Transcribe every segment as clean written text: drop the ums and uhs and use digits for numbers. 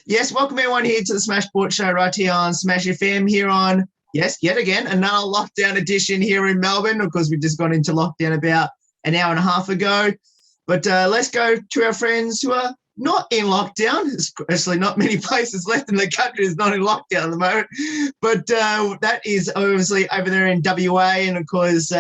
Yes, welcome everyone here to the Smash Sports Show right here on Smash FM here on, yes, yet again, another lockdown edition here in Melbourne. Of course, we just got into lockdown about an hour and a half ago. But let's go to our friends who are not in lockdown. There's actually not many places left in the country that's not in lockdown at the moment. But that is obviously over there in WA. And, of course,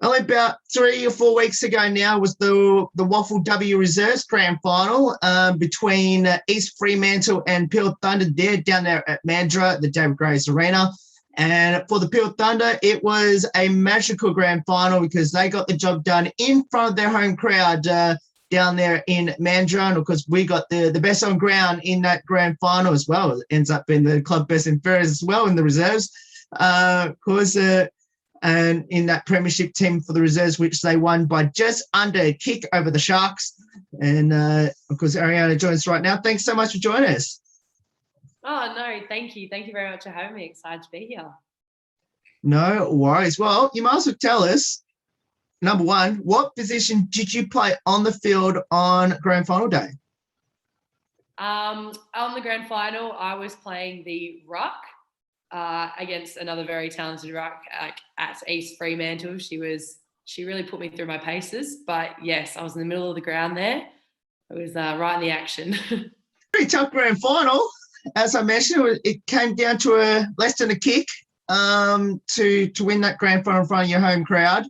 only about 3 or 4 weeks ago now was the WAFLW Reserves Grand Final between East Fremantle and Peel Thunder there down there at Mandurah, the David Grace Arena. And for the Peel Thunder, it was a magical grand final because they got the job done in front of their home crowd down there in Mandurah. And, of course, we got the best on ground in that grand final as well. It ends up being the club best in Ferris as well in the reserves. Of course, and in that premiership team for the reserves, which they won by just under a kick over the Sharks. And, of course, Ariana joins us right now. Thanks so much for joining us. Oh, no, thank you. Thank you very much for having me. Excited to be here. No worries. Well, you might as well tell us, number one, what position did you play on the field on grand final day? On the grand final, I was playing the ruck against another very talented ruck at East Fremantle. She really put me through my paces. But, yes, I was in the middle of the ground there. It was right in the action. Pretty tough grand final. As I mentioned, it came down to less than a kick to win that grand final in front of your home crowd.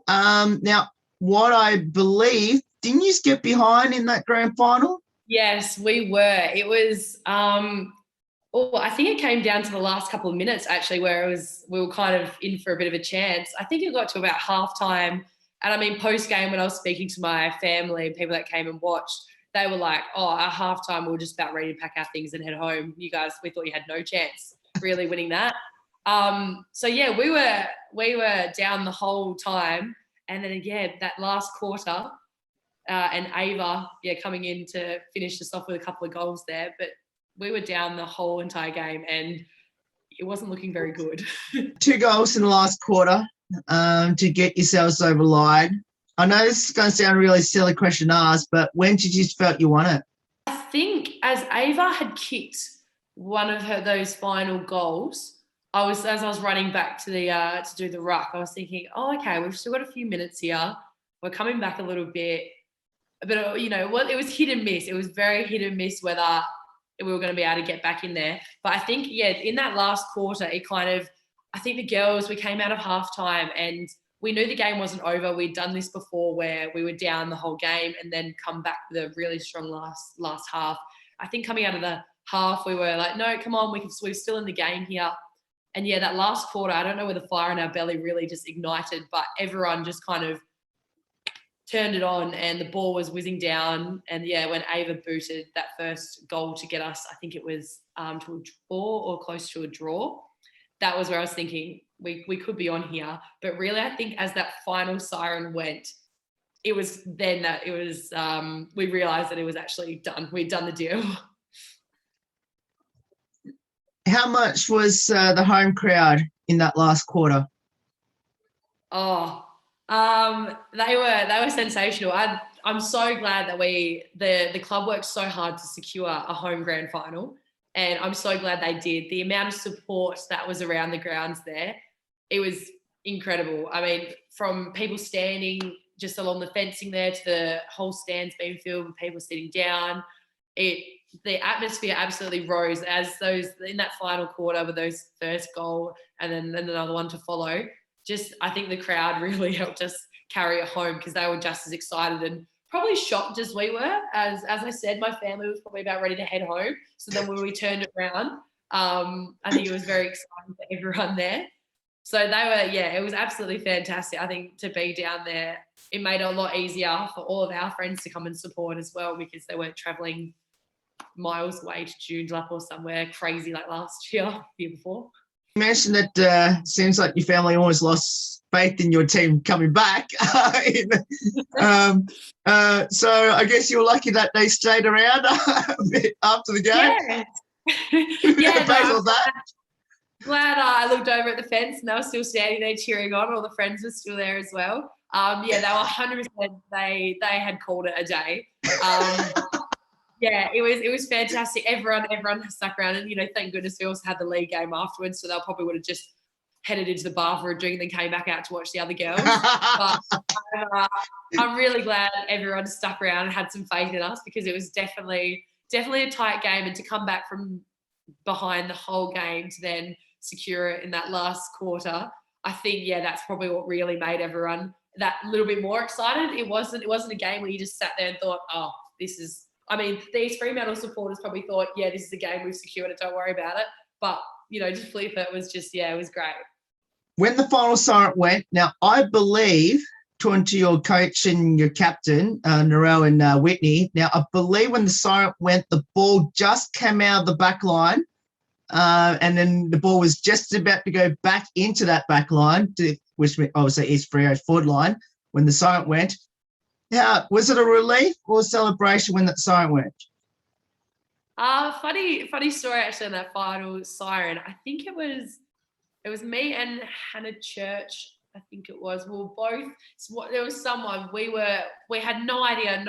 Now, what I believe, didn't you get behind in that grand final? Yes, we were. It was, I think it came down to the last couple of minutes, actually, where we were kind of in for a bit of a chance. I think it got to about halftime. And I mean, post-game, when I was speaking to my family and people that came and watched, they were like, at halftime, we were just about ready to pack our things and head home. You guys, we thought you had no chance really winning that. So, yeah, we were down the whole time. And then, that last quarter, and Ava, coming in to finish us off with a couple of goals there. But we were down the whole entire game and it wasn't looking very good. 2 goals in the last quarter to get yourselves over the line. I know this is going to sound a really silly question to ask, but when did you felt you won it? I think as Ava had kicked one of those final goals, as I was running back to to do the ruck, I was thinking, okay, we've still got a few minutes here. We're coming back a little bit. But, it was hit and miss. It was very hit and miss whether we were going to be able to get back in there. But I think, in that last quarter, I think the girls, we came out of halftime and we knew the game wasn't over. We'd done this before where we were down the whole game and then come back with a really strong last half. I think coming out of the half, we were like, no, come on, we're still in the game here. And, that last quarter, I don't know where the fire in our belly really just ignited, but everyone just kind of turned it on and the ball was whizzing down. And, when Ava booted that first goal to get us, I think it was to a draw or close to a draw. That was where I was thinking we could be on here. But really, I think as that final siren went, it was then that it was we realised that it was actually done. We'd done the deal. How much was the home crowd in that last quarter? They were sensational. I'm so glad that the club worked so hard to secure a home grand final, and I'm so glad they did. The amount of support that was around the grounds there, it was incredible. I mean, from people standing just along the fencing there to the whole stands being filled with people sitting down, the atmosphere absolutely rose as those in that final quarter with those first goal and then another one to follow. I think the crowd really helped us carry it home because they were just as excited and probably shocked as we were. As I said, my family was probably about ready to head home. So then when we turned it around, I think it was very exciting for everyone there. So they were, it was absolutely fantastic. I think to be down there, it made it a lot easier for all of our friends to come and support as well because they weren't travelling miles away to Joondalup or somewhere crazy like last year before. You mentioned that seems like your family almost lost faith in your team coming back. So I guess you were lucky that they stayed around a bit after the game. Glad I looked over at the fence and they were still standing there cheering on. All the friends were still there as well. They were 100%. They had called it a day. Yeah, it was fantastic. Everyone stuck around, and thank goodness we also had the league game afterwards, so they probably would have just headed into the bar for a drink and then came back out to watch the other girls. But I'm really glad everyone stuck around and had some faith in us, because it was definitely a tight game, and to come back from behind the whole game to then secure it in that last quarter, I think that's probably what really made everyone that little bit more excited. It wasn't a game where you just sat there and thought, oh, this is. I mean, these Fremantle supporters probably thought, this is a game we've secured it, don't worry about it. But just flip it was just it was great. When the final siren went, now I believe, talking to your coach and your captain, Narelle and Whitney, now I believe when the siren went, the ball just came out of the back line, and then the ball was just about to go back into that back line, which obviously is Freo's forward line, when the siren went. How was it, a relief or a celebration when that siren went? Funny story actually on that final siren. I think it was me and Hannah Church. I think it was. We were both. There was someone. We had no idea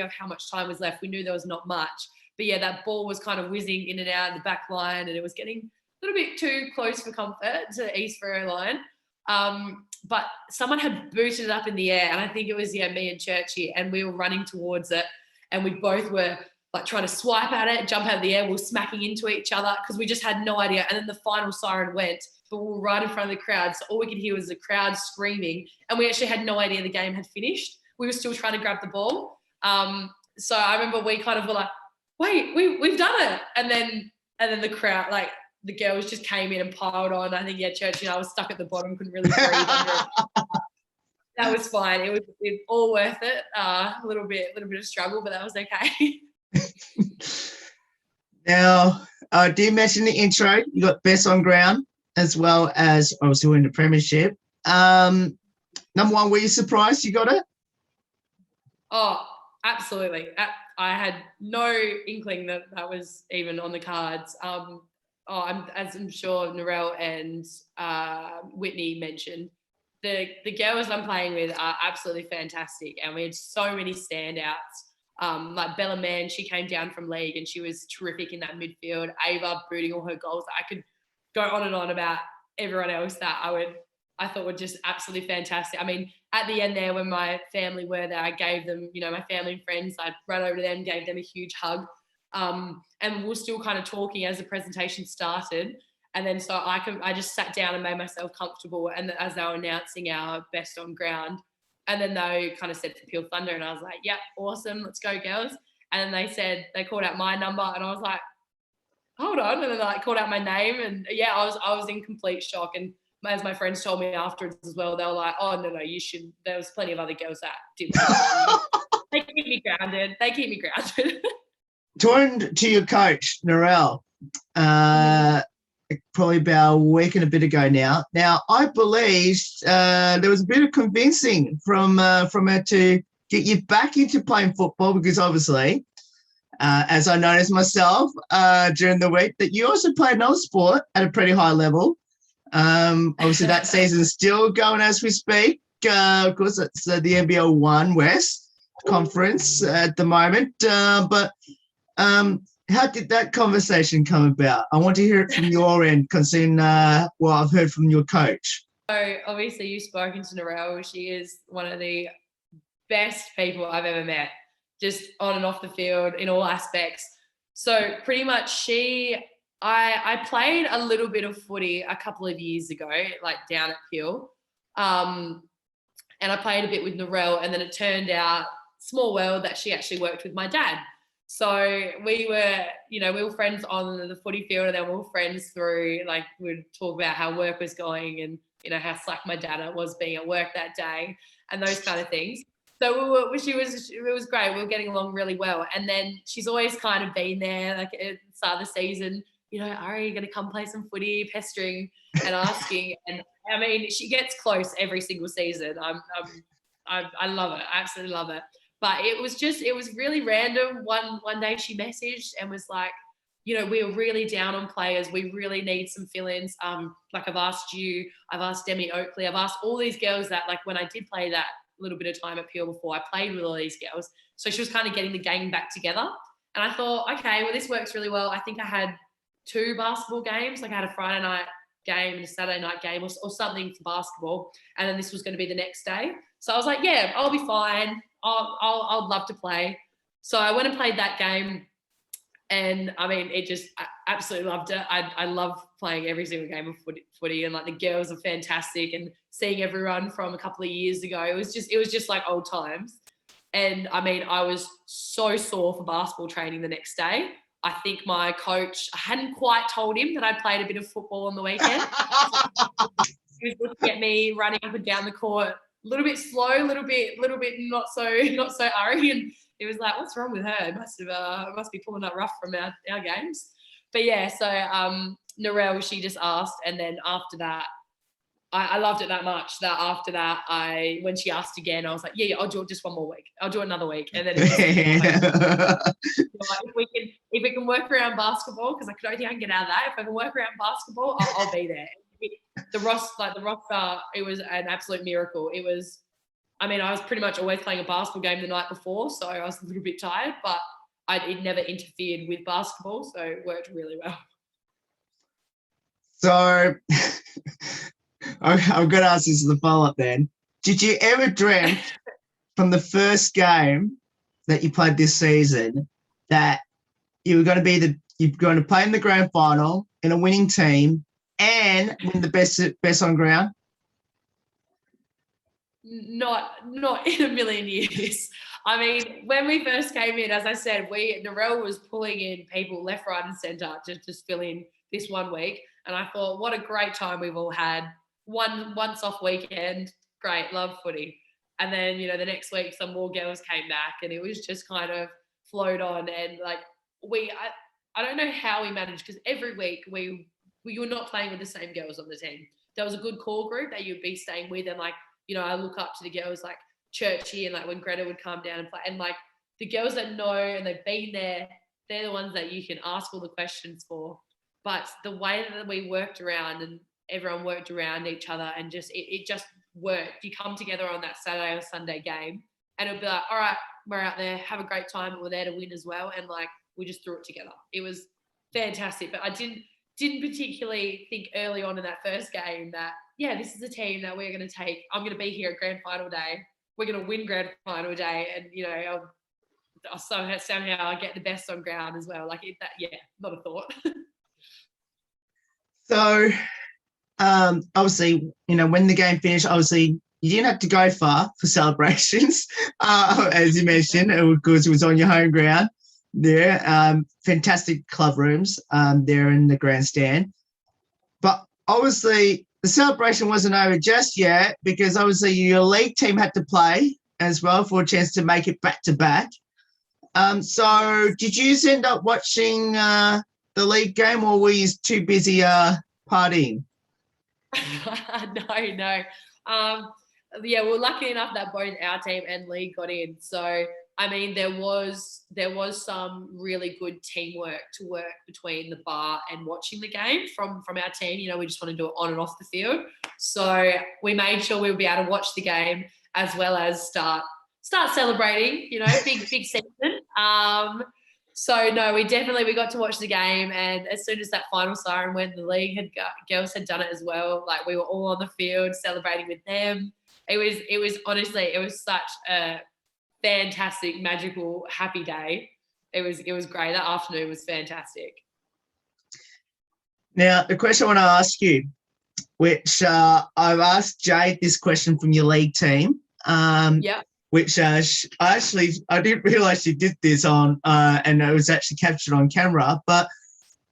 of how much time was left. We knew there was not much, but that ball was kind of whizzing in and out of the back line, and it was getting a little bit too close for comfort to East Freo line. But someone had booted it up in the air, and I think it was me and Churchy, and we were running towards it, and we both were like trying to swipe at it, jump out of the air. We were smacking into each other because we just had no idea. And then the final siren went, but we were right in front of the crowd, so all we could hear was the crowd screaming, and we actually had no idea the game had finished. We were still trying to grab the ball. So I remember we kind of were like, wait, we've done it. And then the crowd, like the girls just came in and piled on. I think, Church, I was stuck at the bottom, couldn't really breathe under it. That was fine. It was all worth it. A little bit of struggle, but that was okay. Now, I did mention the intro. You got best on ground, as well as obviously winning the premiership. Number one, were you surprised you got it? Oh, absolutely. I had no inkling that was even on the cards. As I'm sure Narelle and Whitney mentioned, the girls I'm playing with are absolutely fantastic, and we had so many standouts. Like Bella Mann, she came down from league and she was terrific in that midfield. Ava booting all her goals. I could go on and on about everyone else that I thought were just absolutely fantastic. I mean, at the end there, when my family were there, I gave them, my family and friends, I ran over to them, gave them a huge hug. And we were still kind of talking as the presentation started. And then so I just sat down and made myself comfortable. And as they were announcing our best on ground, and then they kind of said for Peel Thunder, and I was like, yep, awesome, let's go, girls. And then they called out my number, and I was like, hold on. And then they called out my name, and I was in complete shock. And as my friends told me afterwards as well, they were like, oh, no, you should. There was plenty of other girls that did. They keep me grounded. Talking to your coach, Narelle, probably about a week and a bit ago now. Now, I believe there was a bit of convincing from her to get you back into playing football, because obviously, as I noticed myself during the week, that you also played another sport at a pretty high level. Obviously, that season's still going as we speak. Of course, it's the NBL 1 West Conference at the moment. But how did that conversation come about? I want to hear it from your end, considering what I've heard from your coach. So obviously you've spoken to Narelle. She is one of the best people I've ever met, just on and off the field in all aspects. So pretty much I played a little bit of footy a couple of years ago, like down at Peel. And I played a bit with Narelle, and then it turned out, small world, that she actually worked with my dad. So we were friends on the footy field, and then we were friends through, like, we'd talk about how work was going and, how slack my dad was being at work that day and those kind of things. So it was great. We were getting along really well. And then she's always kind of been there, like at the start of the season, are you going to come play some footy, pestering and asking. And I mean, she gets close every single season. I love it. I absolutely love it. But it was really random. One day she messaged and was like, we're really down on players. We really need some fill-ins. Like I've asked you, I've asked Demi Oakley, I've asked all these girls that, like, when I did play that little bit of time at Peel before, I played with all these girls. So she was kind of getting the gang back together. And I thought, okay, well, this works really well. I think I had 2 basketball games. Like I had a Friday night game and a Saturday night game or something for basketball. And then this was going to be the next day. So I was like, yeah, I'll be fine. I'd love to play. So I went and played that game. And I mean, I absolutely loved it. I love playing every single game of footy, and like the girls are fantastic, and seeing everyone from a couple of years ago, it was just like old times. And I mean, I was so sore for basketball training the next day. I think my coach, I hadn't quite told him that I played a bit of football on the weekend. He was looking at me running up and down the court, a little bit slow, a little bit not so hurry. And he was like, "What's wrong with her? Must be pulling up rough from our games." But yeah, so Narelle, she just asked, and then after that, I loved it that much that after that, when she asked again, I was like, yeah, I'll do it just one more week. I'll do it another week. And then if we can work around basketball, because I don't think I can get out of that. If I can work around basketball, I'll be there. The roster, it was an absolute miracle. It was, I mean, I was pretty much always playing a basketball game the night before, so I was a little bit tired, but it never interfered with basketball, so it worked really well. So I'm going to ask this as a follow-up then. Did you ever dream from the first game that you played this season that you were going to play in the grand final in a winning team and win the best on ground? Not in a million years. I mean, when we first came in, as I said, Narelle was pulling in people left, right, and centre to just fill in this 1 week. And I thought, what a great time we've all had. Once off weekend, great, love footy. And then, the next week some more girls came back, and it was just kind of flowed on. And like I don't know how we managed, because every week we were not playing with the same girls on the team. There was a good core group that you'd be staying with, and like, I look up to the girls like Churchy, and like when Greta would come down and play, and like the girls that know and they've been there, they're the ones that you can ask all the questions for. But the way that we worked around, and everyone worked around each other, and just it just worked. You come together on that Saturday or Sunday game, and it'll be like, all right, we're out there, have a great time, but we're there to win as well. And like, we just threw it together. It was fantastic. But I didn't particularly think early on in that first game that, yeah, this is a team that we're going to take. I'm going to be here at grand final day. We're going to win grand final day, and I'll somehow get the best on ground as well. Like not a thought. So, obviously, when the game finished, obviously you didn't have to go far for celebrations, as you mentioned, because it was on your home ground there. Fantastic club rooms there in the grandstand. But obviously the celebration wasn't over just yet, because obviously your league team had to play as well for a chance to make it back to back. So did you end up watching the league game, or were you too busy partying? No. Yeah, well, lucky enough that both our team and league got in. So, I mean, there was some really good teamwork to work between the bar and watching the game from our team. We just want to do it on and off the field. So we made sure we would be able to watch the game as well as start celebrating, big season. So no, we got to watch the game, and as soon as that final siren went, the league girls had done it as well. Like, we were all on the field celebrating with them. It was honestly, it was such a fantastic, magical, happy day. It was great. That afternoon was fantastic. Now, the question I want to ask you, which I've asked Jade this question from your league team. Yeah. Which I didn't realise she did this on, and it was actually captured on camera. But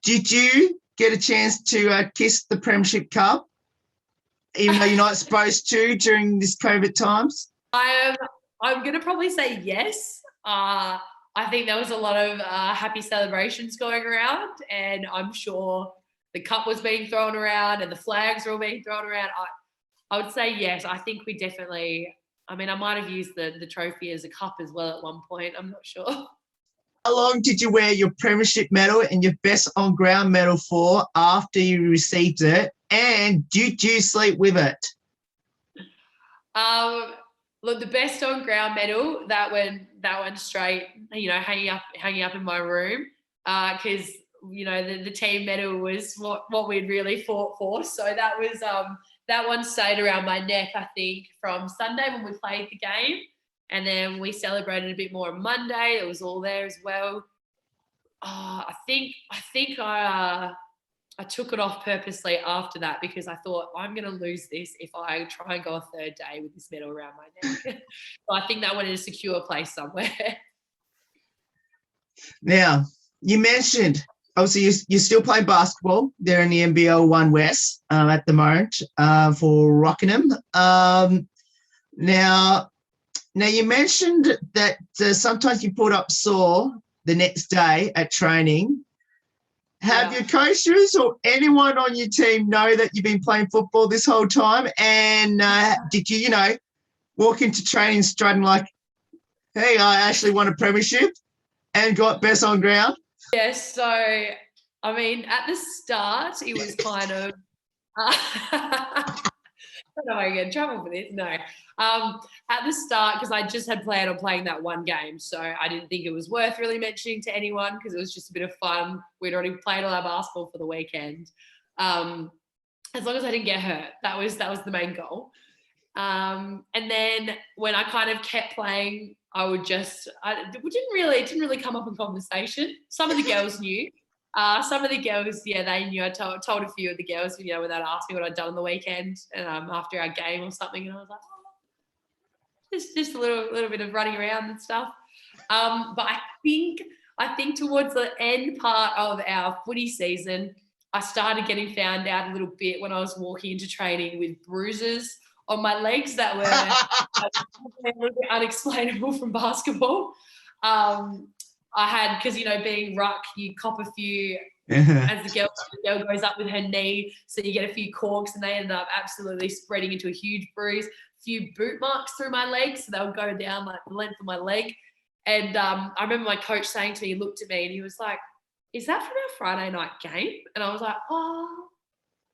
did you get a chance to kiss the Premiership Cup, even though you're not supposed to during this COVID times? I'm going to probably say yes. I think there was a lot of happy celebrations going around, and I'm sure the cup was being thrown around and the flags were all being thrown around. I would say yes. I think we definitely. I mean, I might have used the trophy as a cup as well at one point. I'm not sure. How long did you wear your Premiership medal and your best on-ground medal for after you received it? And did you sleep with it? Look, the best on ground medal, that went straight, hanging up in my room, because the team medal was what we'd really fought for. So that one stayed around my neck, I think, from Sunday when we played the game, and then we celebrated a bit more on Monday. It was all there as well. I think I took it off purposely after that because I thought I'm going to lose this if I try and go a third day with this medal around my neck. So I think that went in a secure place somewhere. Now, you mentioned, obviously, you're still playing basketball there in the NBL 1 West at the moment for Rockingham. Now, you mentioned that sometimes you put up sore the next day at training. Have your coaches or anyone on your team know that you've been playing football this whole time? And did you, walk into training strutting like, hey, I actually won a premiership and got best on ground? Yes. So, I mean, at the start, it was kind of, I don't know I get in trouble for this. No. At the start, because I just had planned on playing that one game, so I didn't think it was worth really mentioning to anyone because it was just a bit of fun. We'd already played all our basketball for the weekend. As long as I didn't get hurt, that was the main goal. And then when I kind of kept playing, it didn't really come up in conversation. Some of the girls knew. Some of the girls, they knew. I told a few of the girls, when they'd ask me what I'd done on the weekend after our game or something, and I was like, just a little bit of running around and stuff. But I think towards the end part of our footy season, I started getting found out a little bit when I was walking into training with bruises on my legs that were a little bit unexplainable from basketball. I had, because, being ruck, you cop a few as the girl goes up with her knee, so you get a few corks, and they ended up absolutely spreading into a huge bruise. A few boot marks through my legs, so they'll go down like the length of my leg. And I remember my coach saying to me, he looked at me and he was like, "Is that from our Friday night game?" And I was like, "Oh,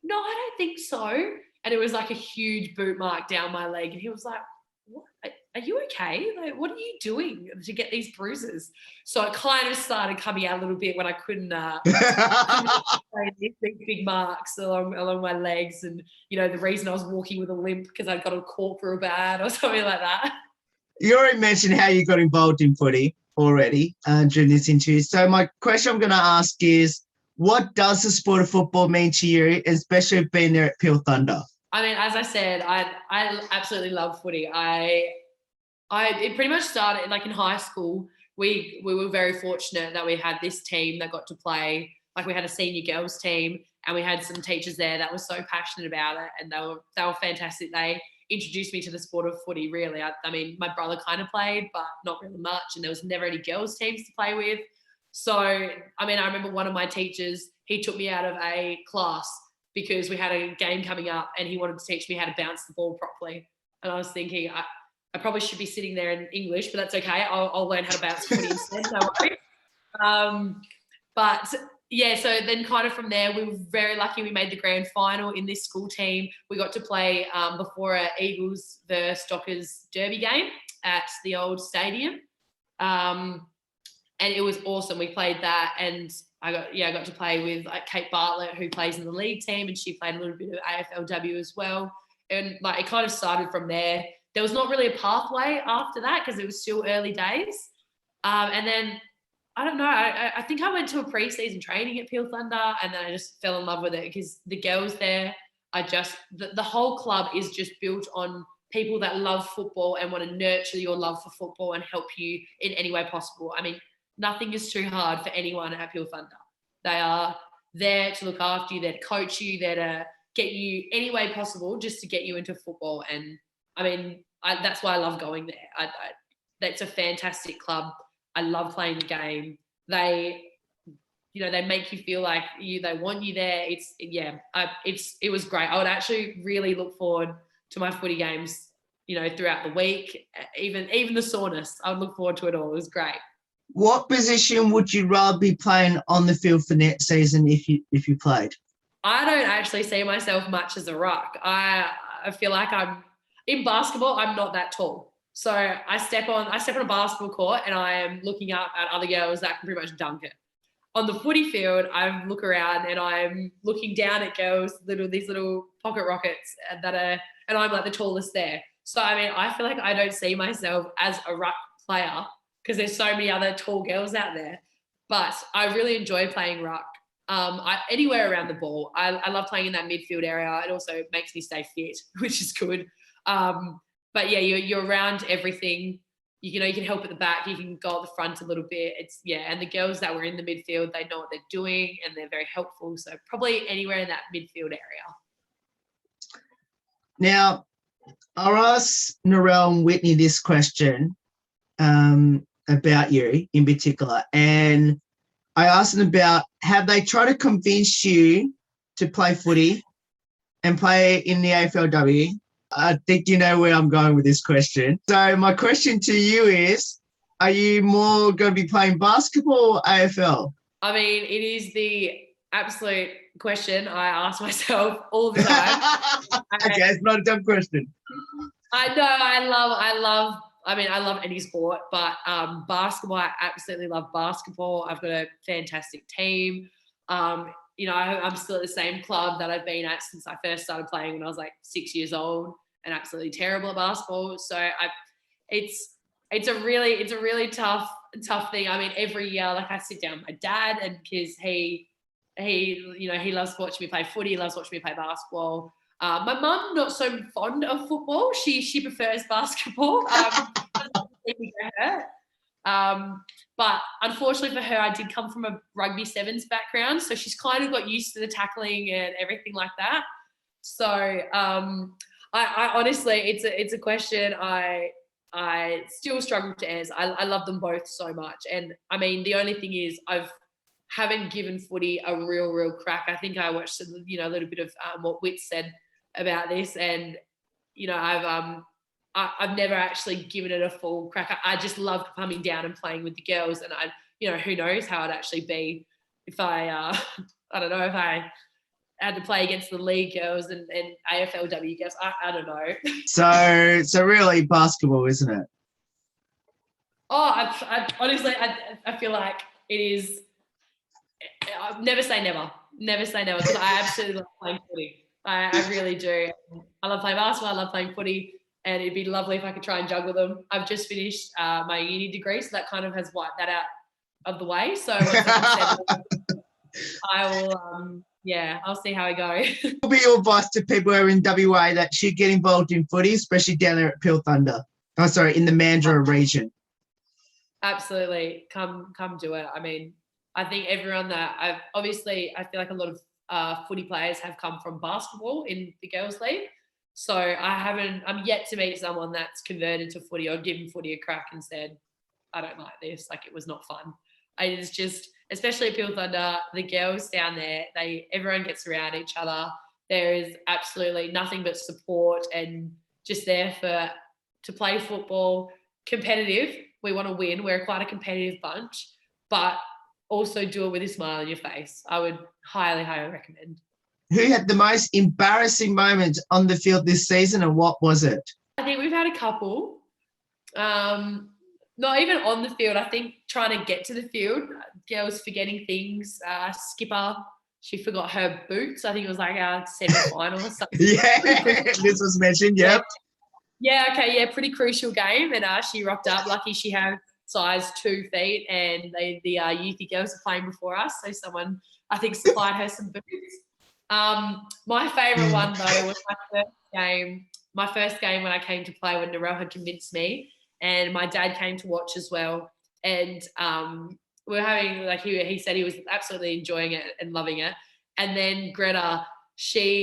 no, I don't think so." And it was like a huge boot mark down my leg. And he was like, "What? Are you okay? Like, what are you doing to get these bruises?" So it kind of started coming out a little bit when I couldn't these big marks along my legs, and the reason I was walking with a limp because I got a cork real bad or something like that. You already mentioned how you got involved in footy already during this interview. So my question I'm going to ask is, what does the sport of football mean to you, especially being there at Peel Thunder? I mean, as I said, I absolutely love footy. It pretty much started like in high school. We were very fortunate that we had this team that got to play. Like, we had a senior girls team, and we had some teachers there that were so passionate about it, and they were fantastic. They introduced me to the sport of footy, really. I mean, my brother kind of played, but not really much, and there was never any girls teams to play with. So, I mean, I remember one of my teachers, he took me out of a class because we had a game coming up, and he wanted to teach me how to bounce the ball properly. And I was thinking, I probably should be sitting there in English, but that's okay. I'll learn how to bounce footy instead, no worries. But yeah, so then kind of from there, we were very lucky. We made the grand final in this school team. We got to play before an Eagles versus Dockers derby game at the old stadium. And it was awesome. We played that, and I got to play with Kate Bartlett, who plays in the league team, and she played a little bit of AFLW as well. And like, it kind of started from there. There was not really a pathway after that because it was still early days. And then, I don't know, I think I went to a pre-season training at Peel Thunder, and then I just fell in love with it because the girls there, the whole club is just built on people that love football and want to nurture your love for football and help you in any way possible. I mean, nothing is too hard for anyone at Peel Thunder. They are there to look after you, there to coach you, there to get you any way possible just to get you into football. And I mean, that's why I love going there. That's a fantastic club. I love playing the game. They make you feel like they want you there. It was great. I would actually really look forward to my footy games, throughout the week, even the soreness. I would look forward to it all. It was great. What position would you rather be playing on the field for next season if you played? I don't actually see myself much as a ruck. I feel like in basketball, I'm not that tall. So I step on a basketball court and I am looking up at other girls that can pretty much dunk it. On the footy field, I look around and I'm looking down at girls, these little pocket rockets and I'm like the tallest there. So, I mean, I feel like I don't see myself as a ruck player because there's so many other tall girls out there. But I really enjoy playing ruck. Anywhere around the ball. I love playing in that midfield area. It also makes me stay fit, which is good. But yeah, you're around everything. You know, you can help at the back. You can go at the front a little bit. And the girls that were in the midfield, they know what they're doing and they're very helpful. So probably anywhere in that midfield area. Now, I'll ask Narelle and Whitney this question about you in particular. And I asked them about, have they tried to convince you to play footy and play in the AFLW? I think you know where I'm going with this question. So my question to you is, are you more going to be playing basketball or AFL? I mean, it is the absolute question I ask myself all the time. Okay, it's not a dumb question. I know, I love any sport, but basketball, I absolutely love basketball. I've got a fantastic team. You know, I'm still at the same club that I've been at since I first started playing when I was like 6 years old, and absolutely terrible at basketball. So it's a really tough thing. I mean, every year, like I sit down with my dad, and because he loves watching me play footy, he loves watching me play basketball. My mum, not so fond of football. She prefers basketball. But unfortunately for her, I did come from a rugby sevens background, so she's kind of got used to the tackling and everything like that. So I honestly, it's a question I still struggle to answer. I love them both so much, and I mean, the only thing is haven't given footy a real crack. I think I watched a little bit of what Whit said about this, and I've never actually given it a full crack. I just love coming down and playing with the girls, and who knows how it'd actually be if I don't know, if I had to play against the league girls and AFLW girls. I don't know. So really basketball, isn't it? Oh, I honestly, I feel like it is. Never say never. Never say never, because I absolutely love playing footy. I really do. I love playing basketball. I love playing footy, and it'd be lovely if I could try and juggle them. I've just finished my uni degree, so that kind of has wiped that out of the way. So I will, I'll see how I go. What will be your advice to people who are in WA that should get involved in footy, especially down there at Peel Thunder? Oh, sorry, in the Mandurah region. Absolutely, come do it. I mean, I think everyone that I feel like a lot of footy players have come from basketball in the girls' league. So I'm yet to meet someone that's converted to footy or given footy a crack and said, I don't like this, like it was not fun. It's just, especially at Peel Thunder, the girls down there, everyone gets around each other. There is absolutely nothing but support and just there to play football, competitive. We want to win. We're quite a competitive bunch, but also do it with a smile on your face. I would highly recommend. Who had the most embarrassing moment on the field this season, and what was it? I think we've had a couple. Not even on the field. I think trying to get to the field, girls forgetting things. Skipper, she forgot her boots. I think it was like our semi-final or something. Yeah, this was mentioned, yep. Yeah, okay, yeah, pretty crucial game. And she rocked up. Lucky she had size 2 feet, and the youthy girls were playing before us, so someone, I think, supplied her some boots. My favourite one, though, was my first game when I came to play, when Narelle had convinced me, and my dad came to watch as well. And we were having, like, he said he was absolutely enjoying it and loving it. And then Greta,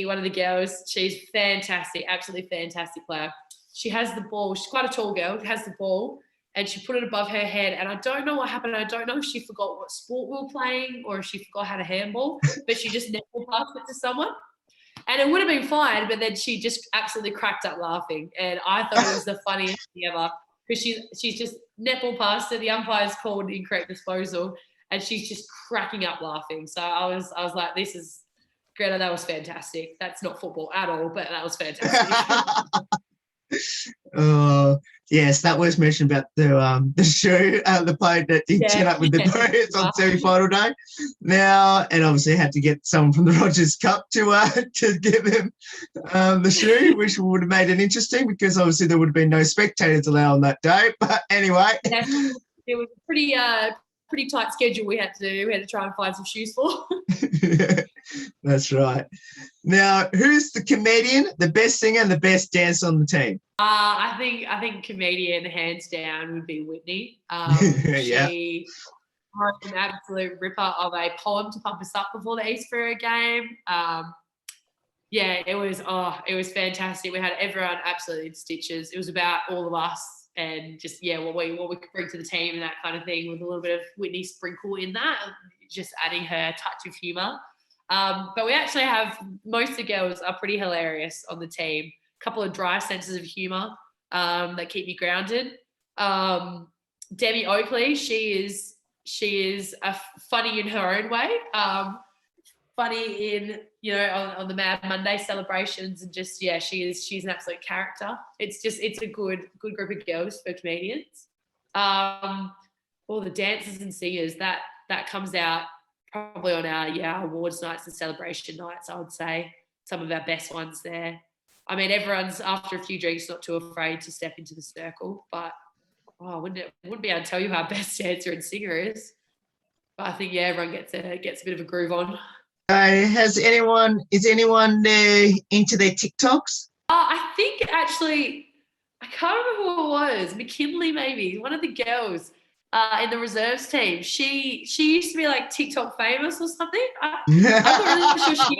one of the girls, she's fantastic, absolutely fantastic player. She has the ball. She's quite a tall girl, has the ball, and she put it above her head. And I don't know what happened. I don't know if she forgot what sport we were playing or if she forgot how to handball, but she just netball passed it to someone. And it would have been fine, but then she just absolutely cracked up laughing. And I thought it was the funniest thing ever, because she's just netball passed it. The umpire's called incorrect disposal, and she's just cracking up laughing. So I was like, this is, Greta, that was fantastic. That's not football at all, but that was fantastic. Yes, that was mentioned about the shoe, the player that did turn up with the boots on semi-final day. Now, and obviously had to get someone from the Rogers Cup to give them the shoe, which would have made it interesting because obviously there would have been no spectators allowed on that day. But anyway, it was a pretty tight schedule we had to do. We had to try and find some shoes for. That's right. Now, who's the comedian, the best singer, and the best dancer on the team? I think comedian hands down would be Whitney. Yeah. She wrote an absolute ripper of a poem to pump us up before the Eastborough game. It was fantastic. We had everyone absolutely in stitches. It was about all of us and just what we could bring to the team and that kind of thing, with a little bit of Whitney sprinkle in that, just adding her touch of humour. But we actually have, most of the girls are pretty hilarious on the team. A couple of dry senses of humour that keep you grounded. Debbie Oakley, she is funny in her own way. Funny in, on the Mad Monday celebrations, and just she's an absolute character. It's a good group of girls for comedians. All the dancers and singers that comes out probably on our awards nights and celebration nights. I would say some of our best ones there. I mean, everyone's after a few drinks not too afraid to step into the circle, but I wouldn't be able to tell you who our best dancer and singer is. But I think everyone gets a bit of a groove on. Is anyone there into their TikToks? I think actually, I can't remember who it was. McKinley, maybe, one of the girls in the reserves team. She used to be like TikTok famous or something. I'm not really sure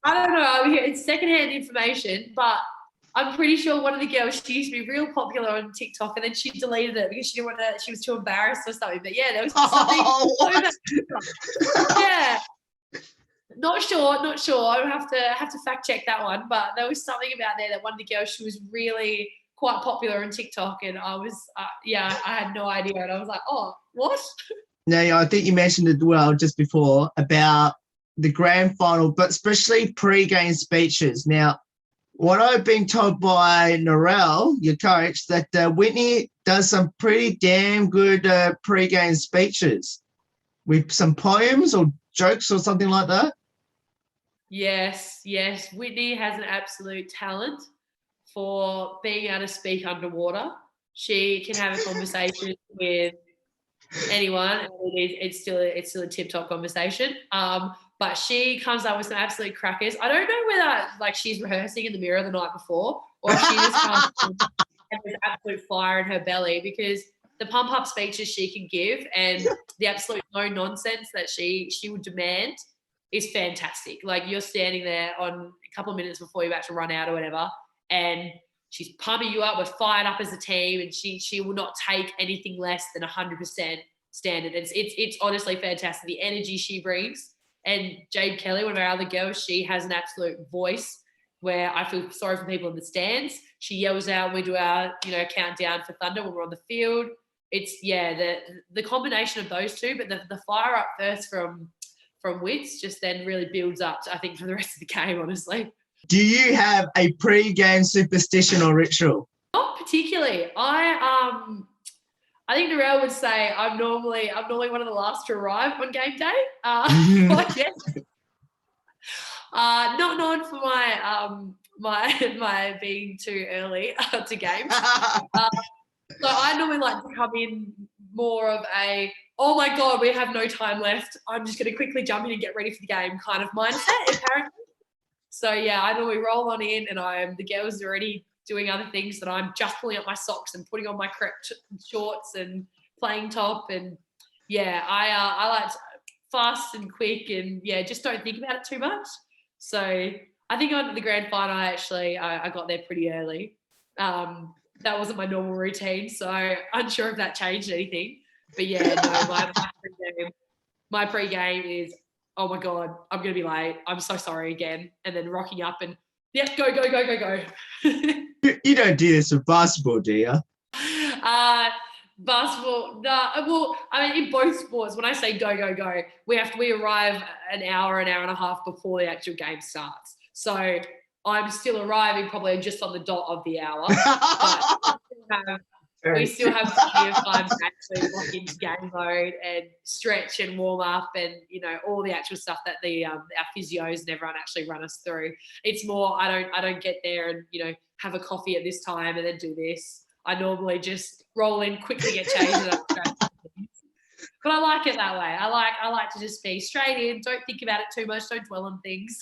I don't know. It's secondhand information, but I'm pretty sure one of the girls, she used to be real popular on TikTok, and then she deleted it because she was too embarrassed or something. But yeah, there was something. Yeah. Not sure. I would have to fact check that one, but there was something about there that one of the girls, she was really quite popular on TikTok, and I was I had no idea, and I was like, oh, what? No, I think you mentioned it well just before about the grand final, but especially pre-game speeches. Now, what I've been told by Narelle, your coach, that Whitney does some pretty damn good pre-game speeches with some poems or jokes or something like that. Yes. Whitney has an absolute talent for being able to speak underwater. She can have a conversation with anyone, and it's still a tip-top conversation. But she comes up with some absolute crackers. I don't know whether she's rehearsing in the mirror the night before, or if she just comes and there's absolute fire in her belly, because the pump-up speeches she can give and the absolute no nonsense that she would demand is fantastic. Like, you're standing there on a couple of minutes before you're about to run out or whatever, and she's pumping you up. We're fired up as a team, and she will not take anything less than 100% standard. It's honestly fantastic. The energy she brings. And Jade Kelly, one of our other girls, she has an absolute voice where I feel sorry for people in the stands. She yells out when we do our, countdown for Thunder when we're on the field. It's the combination of those two, but the fire up first from Wits just then really builds up, I think, for the rest of the game, honestly. Do you have a pre-game superstition or ritual? Not particularly. I think Narelle would say I'm normally one of the last to arrive on game day. Not known for my being too early to games. So I normally like to come in more of a, oh my God, we have no time left, I'm just going to quickly jump in and get ready for the game kind of mindset, apparently. So I normally roll on in, and the girls are already doing other things, that I'm just pulling up my socks and putting on my crepe shorts and playing top, and I like fast and quick, and just don't think about it too much. So I think on the grand final, I got there pretty early. That wasn't my normal routine, so I'm unsure if that changed anything. But my pre-game is, oh my God, I'm going to be late, I'm so sorry again, and then rocking up and go. You don't do this with basketball, do you? Basketball, no. Well, I mean, in both sports, when I say go, we arrive an hour and a half before the actual game starts. So I'm still arriving probably just on the dot of the hour. But we still have plenty of time to actually lock into game mode and stretch and warm up and, you know, all the actual stuff that our physios and everyone actually run us through. It's more I don't get there and, you know, have a coffee at this time and then do this. I normally just roll in, quickly get changed, and but I like it that way. I like to just be straight in, don't think about it too much, don't dwell on things.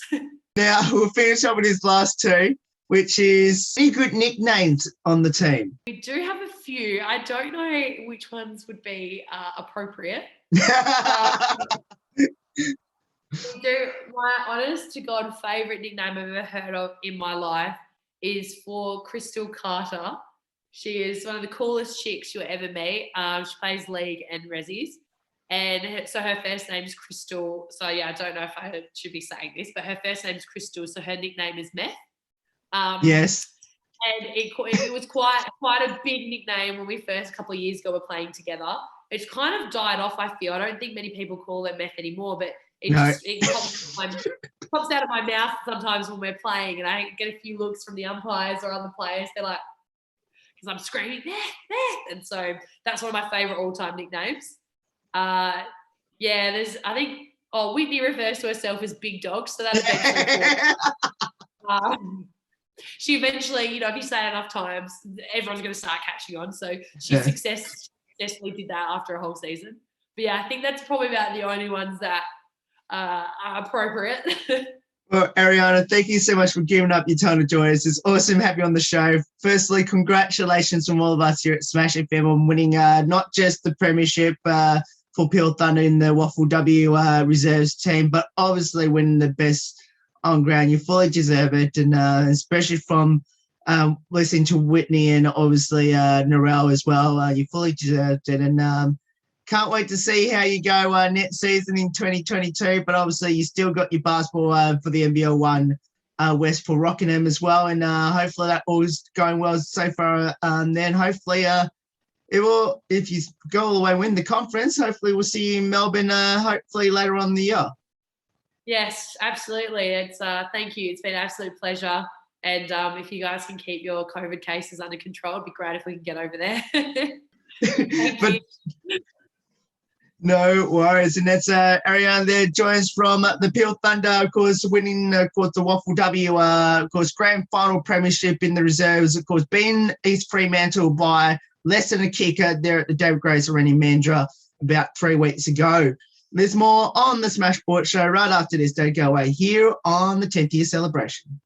Now we'll finish up with his last two, which is any good nicknames on the team? We do have a few. I don't know which ones would be appropriate. My honest to God favourite nickname I've ever heard of in my life is for Crystal Carter. She is one of the coolest chicks you'll ever meet. She plays league and resis. And so her first name is Crystal. So, yeah, I don't know if I should be saying this, but her first name is Crystal. So her nickname is Meth. Yes. And it was quite a big nickname when we first couple of years ago were playing together. It's kind of died off, I feel. I don't think many people call it Meth anymore, but it pops out of my mouth sometimes when we're playing, and I get a few looks from the umpires or other players. They're like, because I'm screaming, Meth, Meth. And so that's one of my favourite all-time nicknames. Whitney refers to herself as Big Dog, so that eventually she eventually, you know, if you say it enough times, everyone's going to start catching on. So she successfully did that after a whole season. But yeah, I think that's probably about the only ones that are appropriate. Well, Ariana, thank you so much for giving up your time to join us. It's awesome to have you on the show. Firstly, congratulations from all of us here at Smash FM on winning not just the Premiership for Peel Thunder in the WAFLW reserves team, but obviously winning the best on ground. You fully deserve it, and especially from listening to Whitney and obviously Narelle as well, you fully deserved it. And can't wait to see how you go next season in 2022. But obviously, you still got your basketball for the NBL 1 West for Rockingham as well. And hopefully that all is going well so far. Then hopefully it will, if you go all the way win the conference, hopefully we'll see you in Melbourne hopefully later on in the year. Yes, absolutely. It's thank you. It's been an absolute pleasure. And if you guys can keep your COVID cases under control, it'd be great if we can get over there. Thank you. No worries. And that's Ariana there, joins from the Peel Thunder, of course, winning, of course, the WAFLW, of course, grand final premiership in the reserves, of course, being East Fremantle by less than a kicker there at the David Grace Arena in Mandurah about 3 weeks ago. There's more on the Smash Sports Show right after this. Don't go away here on the 10th year celebration.